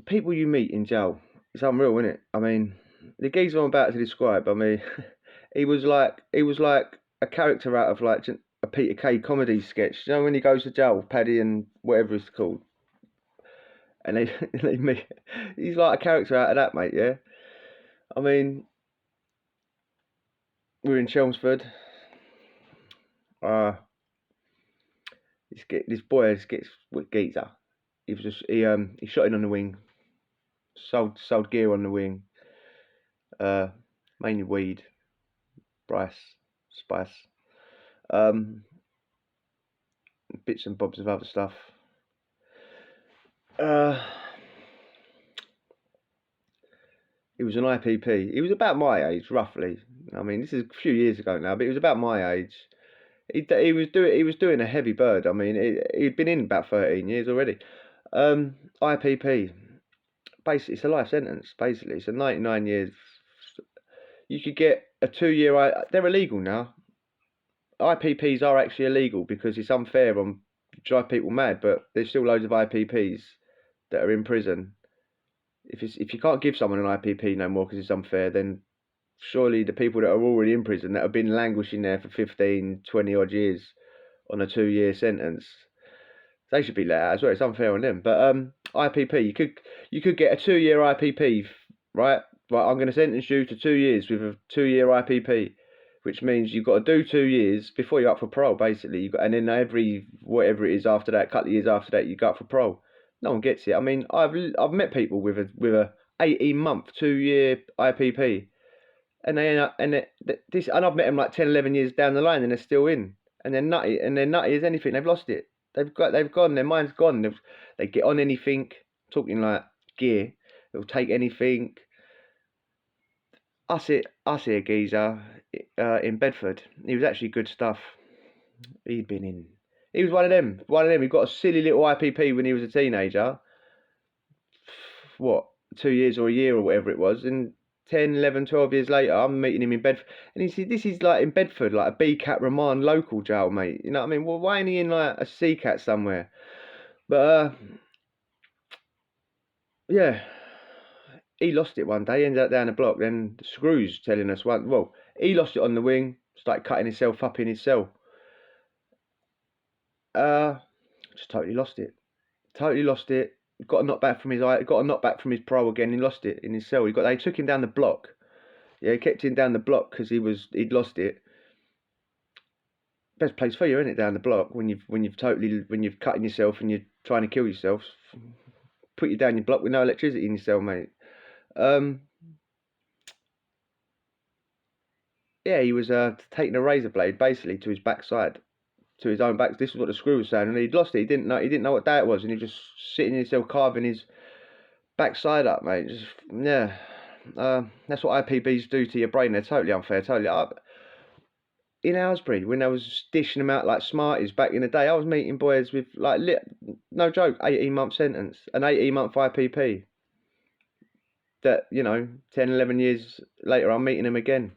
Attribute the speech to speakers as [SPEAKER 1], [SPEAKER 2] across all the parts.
[SPEAKER 1] people you meet in jail, it's unreal, isn't it? I mean, the geezer I'm about to describe, I mean, he was like a character out of like a Peter Kay comedy sketch. You know when he goes to jail, Paddy and whatever it's called, and they meet. He's like a character out of that, mate. Yeah. I mean, we're in Chelmsford. Uh, this boy gets with geezer. He shot in on the wing, sold gear on the wing, uh, mainly weed, spice, um, bits and bobs of other stuff. He was an IPP. He was about my age, roughly. I mean, this is a few years ago now, but he was about my age. He was doing a heavy bird. I mean, he'd been in about 13 years already. IPP. Basically, it's a life sentence. Basically, it's a 99 years. You could get a 2-year. They're illegal now. IPPs are actually illegal because it's unfair on drive people mad. But there's still loads of IPPs that are in prison. If you can't give someone an IPP no more because it's unfair, then surely the people that are already in prison that have been languishing there for 15, 20 odd years on a 2-year sentence, they should be let out as well. It's unfair on them. But IPP, you could get a 2-year IPP, right? Right, I'm going to sentence you to 2 years with a 2-year IPP, which means you've got to do 2 years before you're up for parole. Basically, and then every whatever it is after that, couple of years after that, you go up for parole. No one gets it. I mean, I've met people with a 18-month 2-year IPP, and I've met them like 10, 11 years down the line, and they're still in, and they're nutty as anything. They've lost it. They've gone. Their mind's gone. They get on anything. Talking like gear. They'll take anything. I see a geezer in Bedford. He was actually good stuff. He'd been in. He was one of them. He got a silly little IPP when he was a teenager. What, 2 years or a year or whatever it was, and 10, 11, 12 years later, I'm meeting him in Bedford, and he said, "This is like in Bedford, like a B-Cat Remand local jail, mate." You know what I mean? Well, why ain't he in like a C-Cat somewhere? But yeah, he lost it one day. He ended up down the block. Then the Screws telling us he lost it on the wing, started cutting himself up in his cell. Just totally lost it. Got a knockback from his parole again. He lost it in his cell. They took him down the block. Yeah, kept him down the block because he'd lost it. Best place for you, isn't it? Down the block when you've cutting yourself and you're trying to kill yourself. Put you down your block with no electricity in your cell, mate. Yeah, he was taking a razor blade basically to his backside, to his own back. This is what the Screw was saying, and he'd lost it. He didn't know what day it was, and he was just sitting in his cell carving his backside up, mate. Just, yeah. That's what IPBs do to your brain. They're totally unfair. Totally. In Aylesbury, when I was dishing them out like Smarties back in the day, I was meeting boys with like no joke, 18-month sentence, an 18-month IPP. That 10, 11 years later, I'm meeting them again.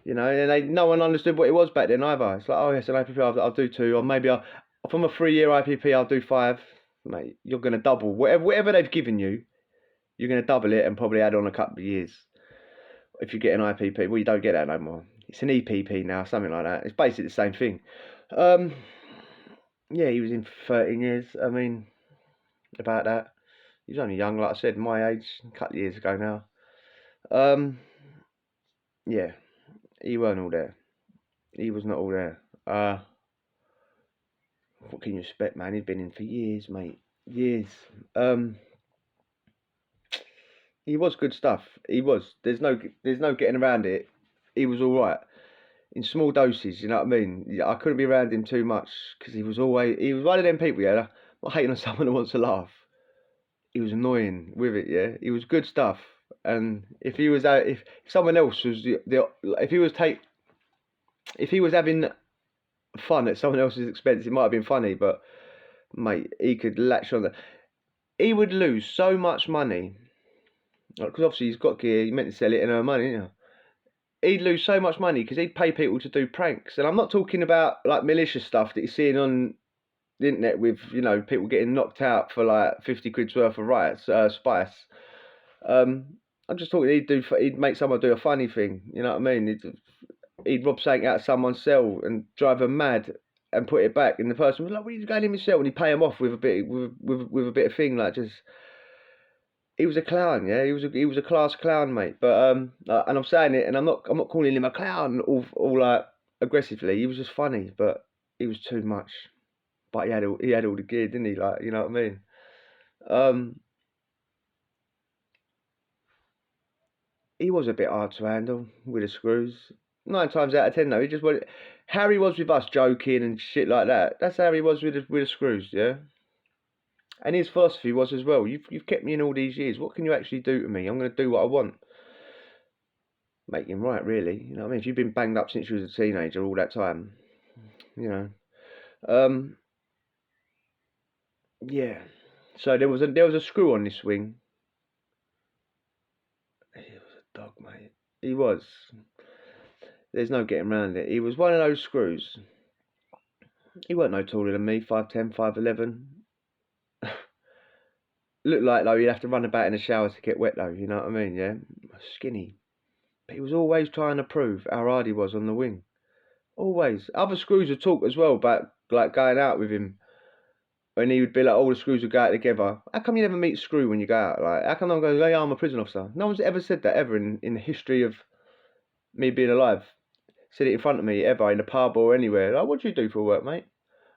[SPEAKER 1] And no one understood what it was back then either. It's like, oh yes, an IPP, I'll do 2, or maybe from a 3-year IPP, I'll do 5. Mate, you're gonna double whatever they've given you. You're going to double it and probably add on a couple of years if you get an IPP. Well, you don't get that no more. It's an EPP now, something like that. It's basically the same thing. Yeah, he was in 13 years. I mean, about that. He was only young, like I said, my age, a couple of years ago now. Yeah, he weren't all there. He was not all there. What can you expect, man? He'd been in for years, mate. Years. He was good stuff. He was. There's no getting around it. He was all right in small doses. You know what I mean? I couldn't be around him too much because he was one of them people. Yeah, not hating on someone who wants to laugh. He was annoying with it. Yeah, he was good stuff. And if he was out, if someone else was if he was having fun at someone else's expense, it might have been funny. But mate, he could latch on that. He would lose so much money. Because obviously he's got gear, he meant to sell it and earn money, He'd lose so much money because he'd pay people to do pranks. And I'm not talking about like malicious stuff that you're seeing on the internet with, you know, people getting knocked out for like 50 quid's worth of spice. I'm just talking. He'd make someone do a funny thing. You know what I mean? He'd rob something out of someone's cell and drive them mad and put it back. And the person was like, "What are you going in my cell?" And he'd pay him off with a bit with a bit of thing like just. He was a clown, yeah. He was a class clown, mate. But and I'm saying it, and I'm not calling him a clown all like aggressively. He was just funny, but he was too much. But he had all the gear, didn't he? Like, you know what I mean? Um, he was a bit hard to handle with the screws. 9 times out of 10, though, he just wanted. Harry was with us joking and shit like that. That's how he was with the screws, yeah. And his philosophy was as well. You've kept me in all these years. What can you actually do to me? I'm going to do what I want. Make him right, really. You know what I mean? If you've been banged up since you was a teenager all that time, you know. Um, yeah. So there was a screw on this wing. He was a dog, mate. He was. There's no getting around it. He was one of those screws. He weren't no taller than me, 5'10", 5'11". Looked like though he'd have to run about in the shower to get wet though, you know what I mean, yeah? Skinny. But he was always trying to prove how hard he was on the wing. Always. Other screws would talk as well about like going out with him. And he would be like, all the screws would go out together. How come you never meet Screw when you go out? Like, how come I'm going, hey, I'm a prison officer? No one's ever said that ever in the history of me being alive. Said it in front of me ever in the pub or anywhere. Like, what do you do for work, mate?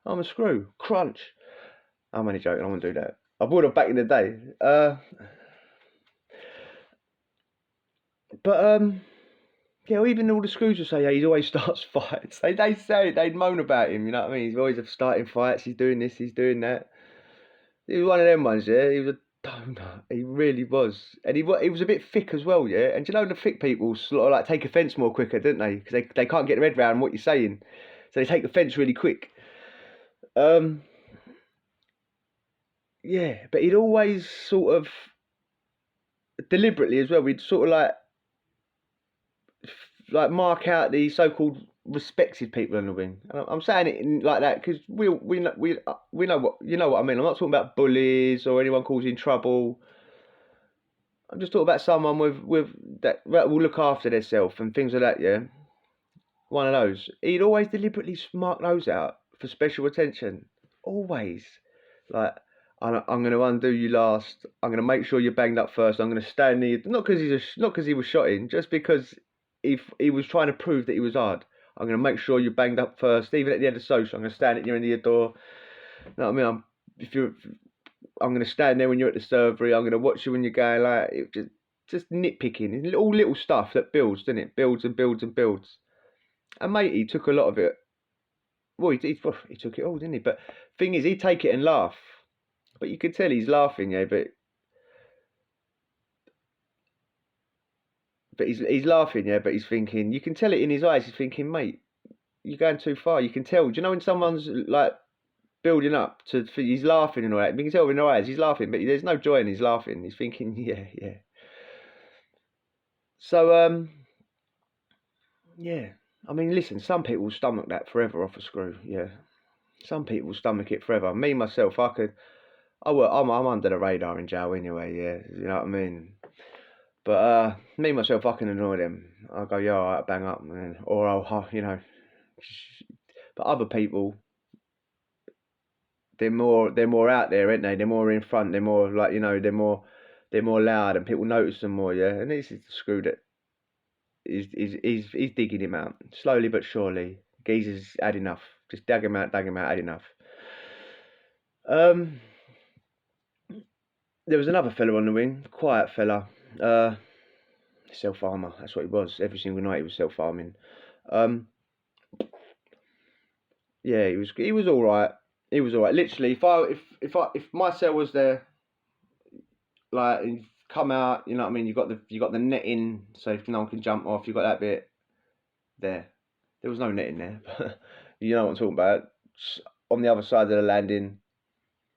[SPEAKER 1] I'm a Screw. Crunch. I'm only joking. I wouldn't do that. I would have back in the day. But yeah, well, even all the Screws would say, yeah, he always starts fights. They say it, they'd moan about him, you know what I mean? He's always starting fights, he's doing this, he's doing that. He was one of them ones, yeah. He was a donut. He really was, and he was a bit thick as well, yeah. And do you know the thick people sort of like take offence more quicker, don't they? Because they can't get their head around what you're saying, so they take offence really quick. Yeah, but he'd always sort of deliberately as well. We'd sort of like mark out the so-called respected people on the wing. And I'm saying it like that because we know what you know what I mean. I'm not talking about bullies or anyone causing trouble. I'm just talking about someone with that will look after themselves and things like that. Yeah, one of those. He'd always deliberately mark those out for special attention. Always, like I'm going to undo you last. I'm going to make sure you're banged up first. I'm going to stand near not because he was shot in, just because if he was trying to prove that he was hard. I'm going to make sure you're banged up first, even at the end of social. I'm going to stand at your end of your door. You know what I mean? I'm going to stand there when you're at the servery. I'm going to watch you when you're going. Like it just nitpicking, all little stuff that builds, doesn't it? Builds and builds and builds. And mate, he took a lot of it. Well, he took it all, didn't he? But thing is, he'd take it and laugh. But you could tell he's laughing, yeah. But he's laughing, yeah. But he's thinking. You can tell it in his eyes. He's thinking, mate, you're going too far. You can tell. Do you know when someone's like building up to? He's laughing and all that. You can tell in his eyes he's laughing, but there's no joy in his laughing. He's thinking, yeah, yeah. So yeah. I mean, listen. Some people stomach that forever off a screw. Yeah. Some people stomach it forever. Me myself, I could. I'm under the radar in jail anyway. Yeah. You know what I mean. But me myself, I can annoy them. I'll go, yeah, alright, bang up, man. Or you know. But other people, they're more out there, aren't they? They're more in front. They're more like, you know, they're more loud, and people notice them more. Yeah, and this is the screw that he's digging him out slowly but surely. Geezer's had enough. Just dug him out, had enough. There was another fella on the wing, quiet fella. Selffarmer, that's what he was. Every single night he was self-farming. Yeah, he was all right. He was all right. Literally, if my cell was there, like and come out, you know what I mean. You got the netting, so if no one can jump off, you got that bit there. There was no netting there, but you know what I'm talking about. On the other side of the landing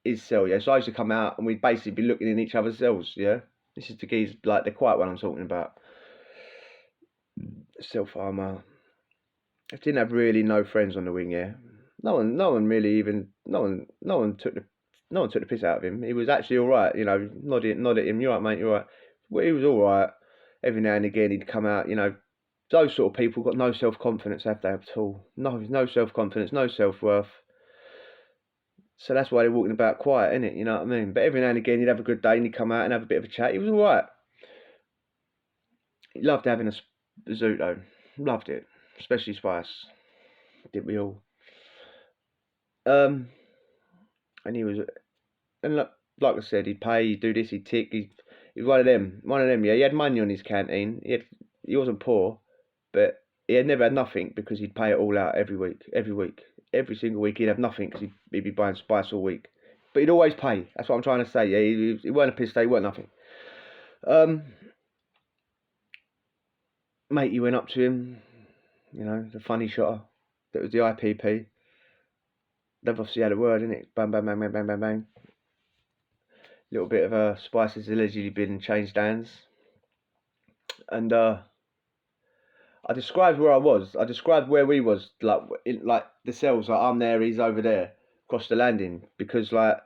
[SPEAKER 1] is cell, yeah. So I used to come out and we'd basically be looking in each other's cells, yeah. This is the keys, like the quiet one I'm talking about. Self-farmer. I didn't have really no friends on the wing, yeah. no one really even, no one took the piss out of him. He was actually all right, you know, nod at him, "You all right, mate? You all right?" Well, he was all right. Every now and again, he'd come out, you know. Those sort of people got no self-confidence, have they, at all? No self-confidence, no self-worth. So that's why they're walking about quiet, innit? You know what I mean? But every now and again, he'd have a good day and he'd come out and have a bit of a chat. He was all right. He loved having a zoot though. Loved it, especially Spice. Did we all? Um, and he was, and like I said, he'd pay, he'd do this, he'd tick. He was one of them. Yeah, he had money on his canteen. He wasn't poor, but he had never had nothing because he'd pay it all out every single week. He'd have nothing because he'd be buying Spice all week, but he'd always pay. That's what I'm trying to say. Yeah, he weren't a piss day, he weren't nothing. Um, Mate, you went up to him, you know, the funny shotter. That was the IPP. They've obviously had a word, innit? Bang, bang, bang, bang, bang, bang, bang. Little bit of Spice has allegedly been changed hands. And I described where I was. I described where we was, like the cells. Like I'm there, he's over there, across the landing. Because like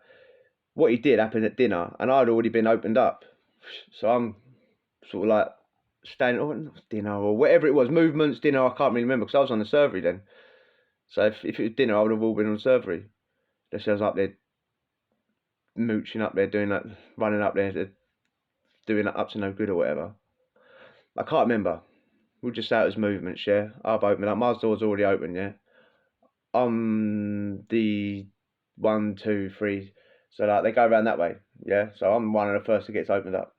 [SPEAKER 1] what he did happened at dinner, and I'd already been opened up. So I'm sort of like standing, dinner or whatever it was, movements, dinner. I can't really remember because I was on the servery then. So if it was dinner, I would have all been on the servery. Just I was up there mooching up there, doing that, running up there, doing that up to no good or whatever. I can't remember. We'll just say it was movements, yeah. I've opened up. My door's already open, yeah. I'm the 1, 2, 3. So like they go around that way, yeah. So I'm one of the first that gets opened up.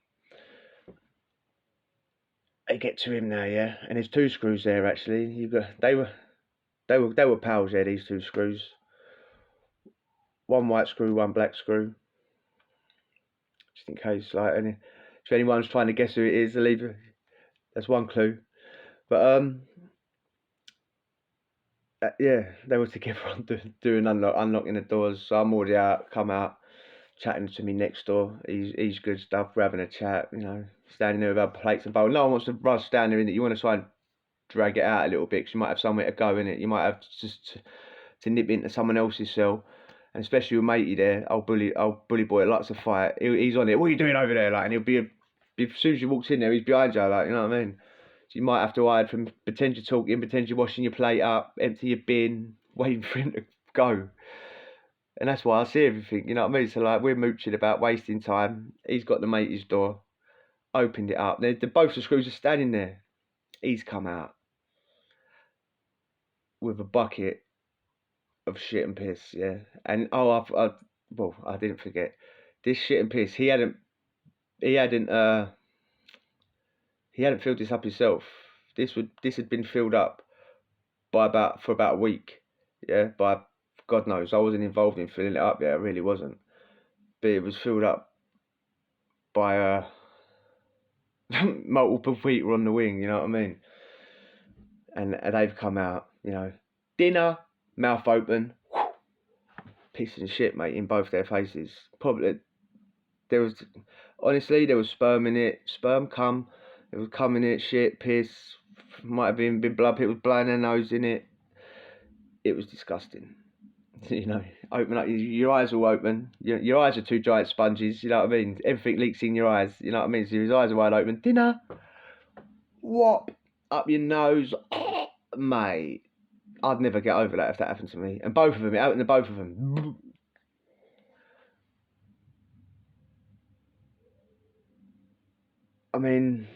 [SPEAKER 1] They get to him now, yeah. And there's two screws there actually. They were pals, yeah. These two screws. One white screw, one black screw. Just in case, like, if anyone's trying to guess who it is, that's one clue. But yeah, they were together on doing unlocking the doors. So I'm already out, come out, chatting to me next door. He's good stuff. We're having a chat, you know, standing there with our plates and bowls. No one wants to rush down there in it. You want to try and drag it out a little bit because you might have somewhere to go in it. You might have just to nip into someone else's cell. And especially with matey there, old bully boy, likes to fight. He's on it. What are you doing over there? Like, and he'll be as soon as you walks in there, he's behind you. Like, you know what I mean? So you might have to hide from pretend you're talking, pretend you're washing your plate up, empty your bin, waiting for him to go. And that's why I see everything. You know what I mean? So like we're mooching about wasting time. He's got the matey's door, opened it up. Both the screws are standing there. He's come out with a bucket of shit and piss, yeah. And well, I didn't forget this shit and piss. He hadn't filled this up himself. This had been filled up for about a week, yeah. By God knows, I wasn't involved in filling it up. Yeah, I really wasn't. But it was filled up by multiple people on the wing. You know what I mean? And they've come out, you know, dinner, mouth open, piss and shit, mate, in both their faces. Probably honestly, there was sperm in it, sperm cum. It was cum in it, shit, piss. Might have been blood. People blowing their nose in it. It was disgusting. You know, open up, your eyes all open. Your eyes are two giant sponges. You know what I mean? Everything leaks in your eyes. You know what I mean? So his eyes are wide open. Dinner, whop up your nose, mate. I'd never get over that if that happened to me. And both of them, it happened to both of them. I mean,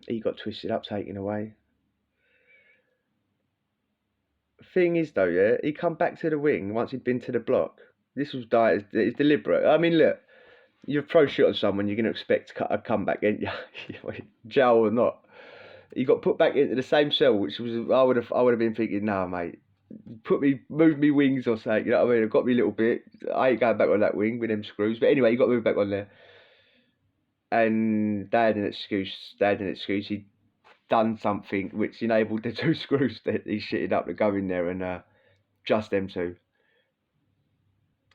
[SPEAKER 1] he got twisted up, taken away. Thing is, though, yeah, he come back to the wing once he'd been to the block. This was it's deliberate. I mean, look, you throw shit on someone, you're going to expect a comeback, ain't you? Jail or not. He got put back into the same cell, which was I would have been thinking, nah, mate, move me wings or something. You know what I mean? I've got me a little bit. I ain't going back on that wing with them screws. But anyway, he got moved back on there. And they had an excuse. He'd done something which enabled the two screws that he shitted up to go in there and just them two.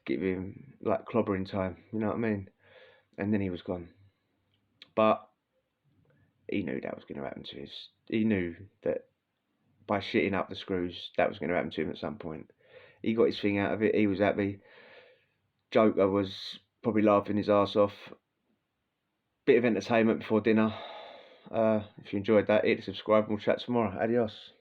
[SPEAKER 1] Give him like clobbering time. You know what I mean? And then he was gone. But he knew that was going to happen to his. He knew that by shitting up the screws. That was going to happen to him at some point. He got his thing out of it. He was happy. Joker was probably laughing his ass off. Bit of entertainment before dinner. If you enjoyed that, hit subscribe and we'll chat tomorrow. Adios.